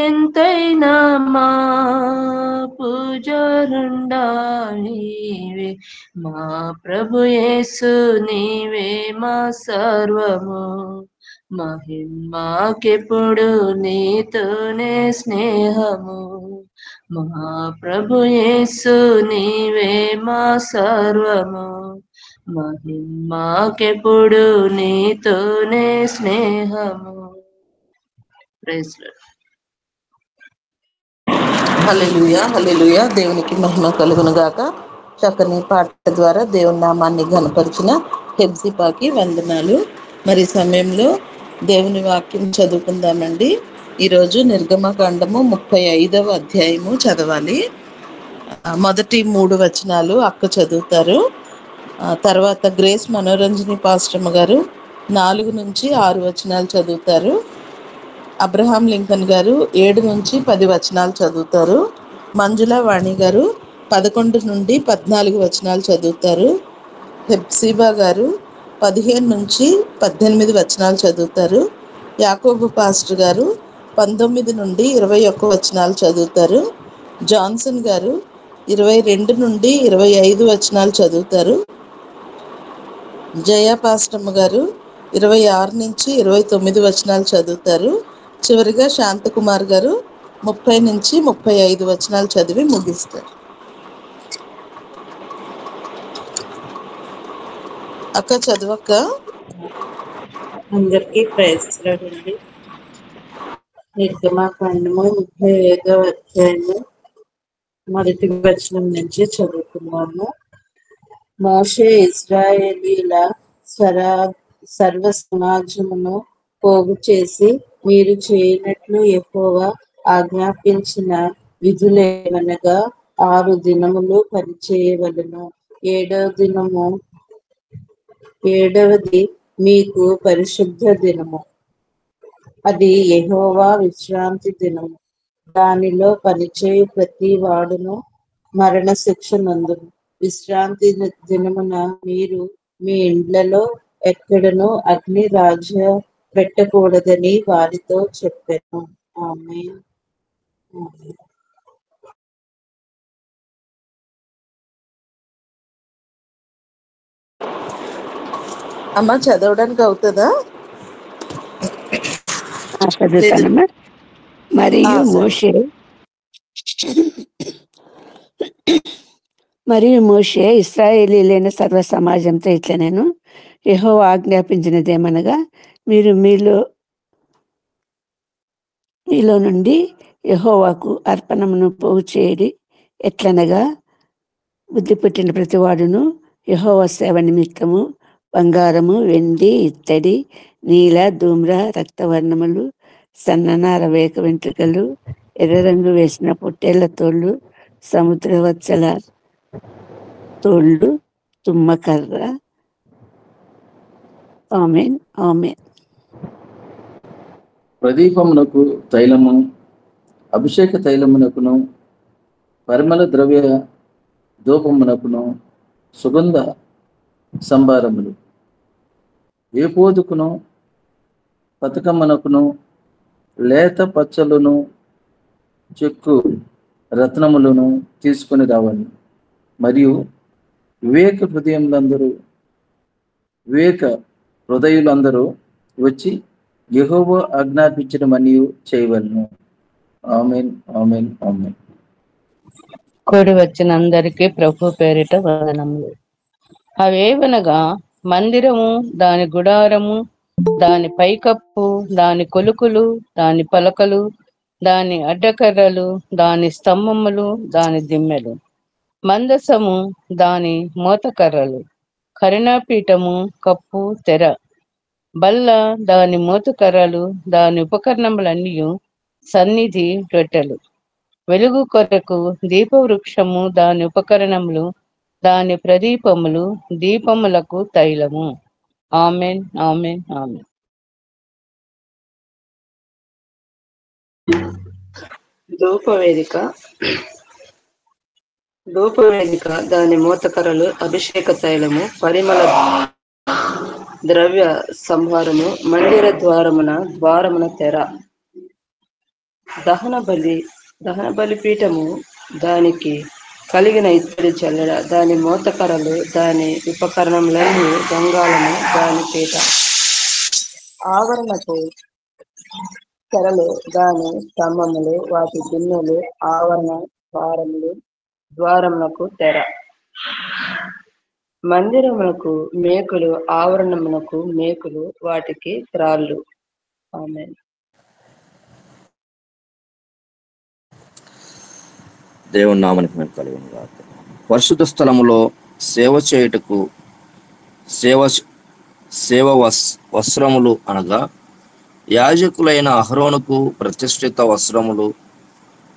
ఎంతైనా మా పూజరుండా నీవే, మా ప్రభు యేసు నీవే మా సర్వము. మహిమాకెప్పుడు నీతోనే స్నేహము, మా ప్రభు యేసు నీవే మా సర్వము. మహిమాకెప్పుడు నీతోనే స్నేహము. Praise Lord. Hallelujah hallelujah. దేవునికి మహిమ కలుగును గాక. చక్కని పాట ద్వారా దేవుని నామాన్ని ఘనపరిచిన హెబ్సిపాకి వందనాలు. మరి సమయంలో దేవుని వాక్యం చదువుకుందామండి. ఈరోజు నిర్గమకాండము 35వ అధ్యాయము చదవాలి. మొదటి 3 వచనాలు అక్క చదువుతారు. తర్వాత గ్రేస్ మనోరంజని పాస్టమ్ గారు 4 నుంచి 6 వచనాలు చదువుతారు. అబ్రహాం లింకన్ గారు 7 నుంచి 10 వచనాలు చదువుతారు. మంజుల వాణి గారు 11 నుండి 14 వచనాలు చదువుతారు. హెప్సిబా గారు 15 నుంచి 18 వచనాలు చదువుతారు. యాకోబు పాస్టర్ గారు 19 నుండి 21 వచనాలు చదువుతారు. జాన్సన్ గారు 22 నుండి 25 వచనాలు చదువుతారు. జయ పాస్టమ్మ గారు 26 నుంచి 29 వచనాలు చదువుతారు. చివరిగా శాంతకుమార్ గారు 30 నుంచి 35 వచనాలు చదివి ముగిస్తారు. అక్క చదువక్క. అందరికీ ప్రైజ్ లార్డ్ అండి. నిర్గమకాండము 35వ అధ్యాయము మొదటి వచనం నుంచి చదువుకున్నాము. మోషే ఇశ్రాయేలీల సర్వ సమాజమును పోగు చేసి, మీరు చేయనట్లు యెహోవా ఆజ్ఞాపించిన విధులేమనగా 6 దినములు పనిచేయవలెను. ఏడవది మీకు పరిశుద్ధ దినము, అది యెహోవా విశ్రాంతి దినము. దానిలో పనిచేయు ప్రతి వాడును మరణ శిక్ష నందును. విశ్రాంతి దినమున మీరు మీ ఇండ్లలో ఎక్కడను అగ్ని రాజ పెట్టకూడదని వారితో చెప్పాను. ఆమేన్. అమ్మ చదవడానికి అవుతుందా? చదువుతానమ్మా. మరియు మోషే ఇశ్రాయేలీలైన సర్వ సమాజంతో ఇట్లా నేను యెహోవా ఆజ్ఞాపించినదేమనగా, మీరు మీలో నుండి యెహోవాకు అర్పణమును పోగు చేయడి. ఎట్లనగా బుద్ధి పుట్టిన ప్రతివాడును యెహోవా సేవ నిమిత్తము బంగారము, వెండి, ఇత్తడి, నీల, ధూమ్ర, రక్తవర్ణములు, సన్ననార వేక వెంట్రుకలు, ఎర్ర రంగు వేసిన పొట్టేళ్ల తోళ్ళు, సముద్రవత్సల తోళ్ళు, తుమ్మకర్ర. ఆమేన్ ఆమేన్. ప్రదీపమునకు తైలము, అభిషేక తైలమునకును, పరిమళ ద్రవ్య ధూపమునకును, సుగంధ సంభారములు, ఏపోదుకును, పతకమునకును, లేత పచ్చలను, చెక్కు రత్నములను తీసుకొని రావాలి. మరియు వివేక హృదయులందరూ వచ్చి యెహోవా ఆజ్ఞాపించిన మనియు చేయవలను. ఆమేన్ ఆమేన్ ఆమేన్. కూడి వచ్చిన అందరికీ ప్రభు పేరిట వందనములు. అవేవనగా మందిరము, దాని గుడారము, దాని పైకప్పు, దాని కొలుకులు, దాని పలకలు, దాని అడ్డకర్రలు, దాని స్తంభములు, దాని దిమ్మెలు, మందసము, దాని మోతకర్రలు, కరుణాపీఠము, కప్పు, తెర, బల్ల, దాని మోతుకర్రలు, దాని ఉపకరణములన్నీ, సన్నిధి రొట్టెలు, వెలుగు కొరకు దీపవృక్షము, దాని ఉపకరణములు, దాని ప్రదీపములు, దీపములకు తైలము. Amen amen amen. ధూపవేదిక, దాని మోతకర్రలు, అభిషేక తైలము, పరిమళ ద్రవ్య సంహారము, మందిర ద్వారమున తెర, దహన బలిపీఠము, దానికి కలిగిన ఇత్తడి చల్లడ, దాని మోతకర్రలు, దాని ఉపకరణములన్నీ, గంగాళము, దాని పీట, ఆవరణకు తెరలు, దాని స్తంభములు, వాటి గిన్నెలు, ఆవరణ ద్వారములు, ద్వారమునకు తెర, మందిరమునకు మేకులు, ఆవరణమునకు మేకులు, వాటికి త్రాళ్ళు. ఆమేన్. దేవుని నామానికి మేము కలుగును గాక. పరిశుద్ధ స్థలములో సేవ చేయుటకు సేవ వస్త్రములు అనగా యాజకులైన అహరోనుకు ప్రతిష్ఠిత వస్త్రములు,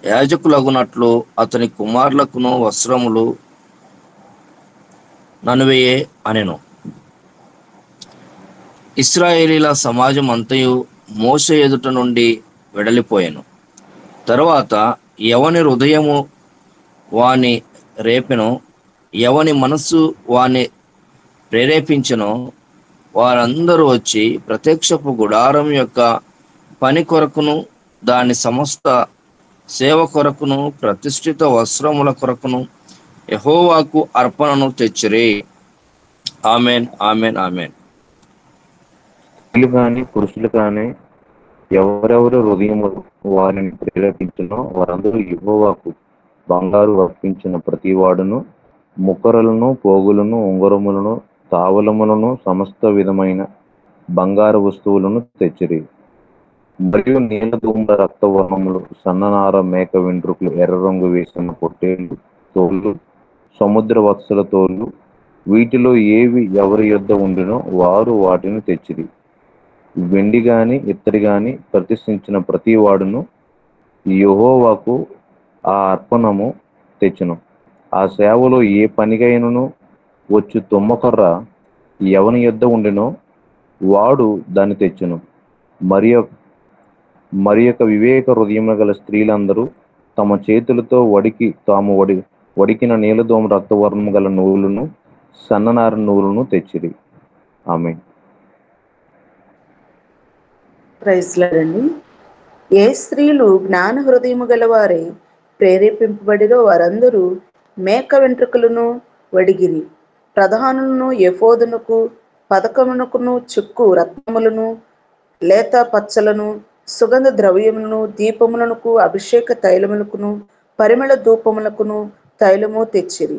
యాజకులగునట్లు అతని కుమారులకును వస్త్రములు ననువేయే అనెను. ఇశ్రాయేలీల సమాజం అంతయు మోషే ఎదుట నుండి వెడలిపోయెను. తరువాత ఎవని హృదయము వాని రేపెనో, ఎవని మనస్సు వాని ప్రేరేపించెనో వారందరూ వచ్చి ప్రత్యక్షపు గుడారం యొక్క పని కొరకును, దాని సమస్త సేవ కొరకును, ప్రతిష్ఠిత వస్త్రముల కొరకును యెహోవాకు అర్పణను తెచ్చిరి. Amen, amen, amen. స్త్రీలు కానీ పురుషులు కానీ ఎవరెవరు హృదయము వారిని ప్రేరేపించినో వారందరూ యెహోవాకు బంగారు అర్పించిన ప్రతి వాడును ముక్కరలను, పోగులను, ఉంగరములను, తావలములను, సమస్త విధమైన బంగారు వస్తువులను తెచ్చిరి. మరియు నీలధూమ్ర రక్తవర్ణములు, సన్ననార మేక వెంట్రుకలు, ఎర్ర రంగు వేసిన పొట్టేళ్లు తోళ్ళు, సముద్ర వత్సల తోళ్ళు, వీటిలో ఏవి ఎవరి యొద్ద ఉండినో వారు వాటిని తెచ్చిరి. వెండి గాని ఇత్తడి గాని ప్రతిష్ఠించిన ప్రతి వాడును యెహోవాకు ఆ అర్పణము తెచ్చును. ఆ సేవలో ఏ పనికైనను వచ్చు తుమ్మకర్ర ఎవని యొద్ద ఉండినో వాడు దాన్ని తెచ్చును. మరి యొక్క వివేక హృదయం గల స్త్రీలందరూ తమ చేతులతో తాము వడికిన నీలదోమ రక్తవర్ణం గల నూలును, సన్ననార నూలును తెచ్చిరి. ఆమేన్. ప్రైజ్లాడండి. ఏ స్త్రీలు జ్ఞాన హృదయము గలవారై ప్రేరేపింపబడిరో వారందరూ మేక వెంట్రుకలను వడిగిరి. ప్రధానులను ఎఫోదునకు, పథకమునకును చెక్కు రత్నములను, లేత పచ్చలను, సుగంధ ద్రవ్యములను, దీపములకు, అభిషేక తైలములకును, పరిమళ ధూపములకును తైలము తెచ్చిరి.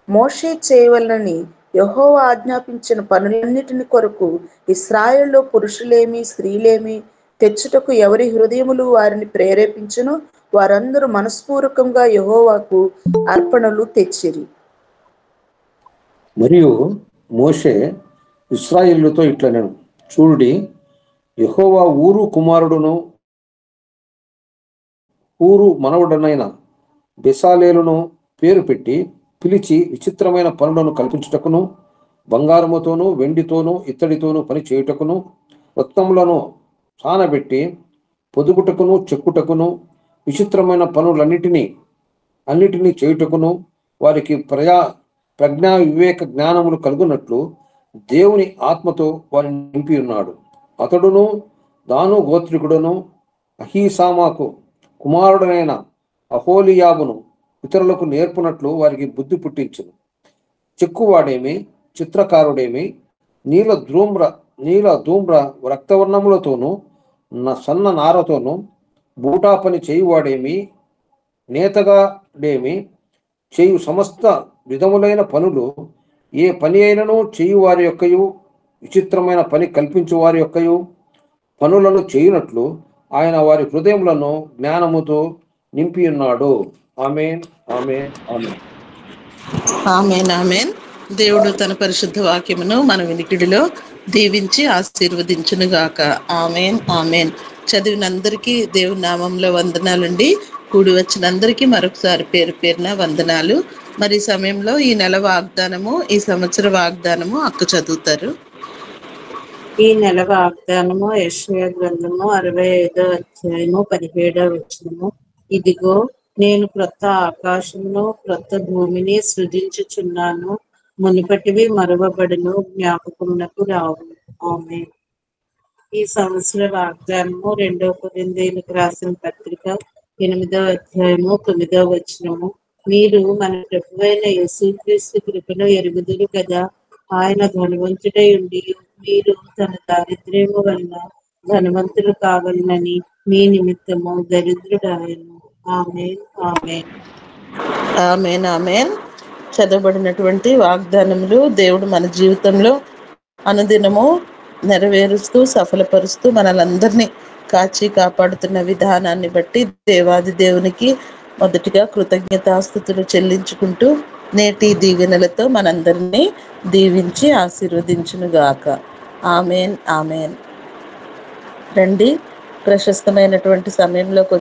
మోషే చేయవలనని యెహోవా ఆజ్ఞాపించిన పనులన్నిటిని కొరకు ఇశ్రాయేలులో పురుషులేమి స్త్రీలేమి తెచ్చుటకు ఎవరి హృదయములు వారిని ప్రేరేపించును వారందరూ మనస్పూర్వకంగా యెహోవాకు అర్పణలు తెచ్చిరి. మరియు మోషే ఇశ్రాయేలుతో ఇట్లనెను, చూడుడి, యెహోవా ఊరు కుమారుడును ఊరు మనవడనైన బెసాలేలును పేరు పెట్టి పిలిచి విచిత్రమైన పనులను కల్పించుటకును, బంగారముతోనూ వెండితోనూ ఇత్తడితోనూ పని చేయుటకును, రత్నములను సానబెట్టి పొదుగుటకును చెక్కుటకును, విచిత్రమైన అన్నిటినీ చేయుటకును వారికి ప్రజ్ఞా వివేక జ్ఞానములు కలుగునట్లు దేవుని ఆత్మతో వారిని నింపి ఉన్నాడు. అతడును దాను గోత్రికుడును అహీసామాకు కుమారుడనైన అహోలియాబును ఇతరులకు నేర్పునట్లు వారికి బుద్ధి పుట్టించును. చెక్కువాడేమి, చిత్రకారుడేమి, నీల ధూమ్ర రక్తవర్ణములతోనూ సన్న నారతోనూ బూటా పని చేయువాడేమి, నేతగాడేమి చేయు సమస్త విధములైన పనులు ఏ పని అయినను చేయువారి యొక్కయు విచిత్రమైన పని కల్పించు వారి యొక్కయు పనులను చేయునట్లు ఆయన వారి హృదయములను జ్ఞానముతో నింపి ఉన్నాడు. ఆమేన్, ఆమేన్, ఆమేన్. ఆమేన్, ఆమేన్. దేవుడు తన పరిశుద్ధ వాక్యమును మన వినికిడిలో దీవించి ఆశీర్వదించును గాక. ఆమేన్, ఆమేన్. చదివినందరికీ దేవుని నామంలో వందనాలండి. కూడి వచ్చినందరికీ మరొకసారి పేరు పేరున వందనాలు. మరి సమయంలో ఈ నెల వాగ్దానము, ఈ సంవత్సర వాగ్దానము అక్క చదువుతారు. ఈ నెల వాగ్దానము యెషయా గ్రంథము 65వ అధ్యాయము 17వ వచనము. ఇదిగో, నేను క్రొత్త ఆకాశమును క్రొత్త భూమిని సృజించుచున్నాను, మునుపటివి మరువబడును, జ్ఞాపకమునకు రావు. ఆమేన్. ఈ సంవత్సర వాగ్దానము 2 కొరింథీయులకు రాసిన పత్రిక 8వ అధ్యాయము 9వ వచనము. మీరు మన ప్రభువైన యేసుక్రీస్తు కృపను ఎరుగుదురు కదా. ఆయన ధనవంతుడై ఉండి మీరు తన దారిద్ర్యము వలన ధనవంతులు కావాలని మీ నిమిత్తము దరిద్రుడాయను. ఆమేన్ ఆమేన్. ఆమేన్ ఆమేన్. చదవబడినటువంటి వాగ్దానములు దేవుడు మన జీవితంలో అనుదినము నెరవేరుస్తూ సఫలపరుస్తూ మనలందరినీ కాచి కాపాడుతున్న విధానాన్ని బట్టి దేవాది దేవునికి మొదటిగా కృతజ్ఞతాస్తుతులు చెల్లించుకుంటూ నేటి దీవెనలతో మనందరినీ దీవించి ఆశీర్వదించునుగాక. ఆమేన్ ఆమేన్. రండి, ప్రశస్తమైనటువంటి సమయంలోకి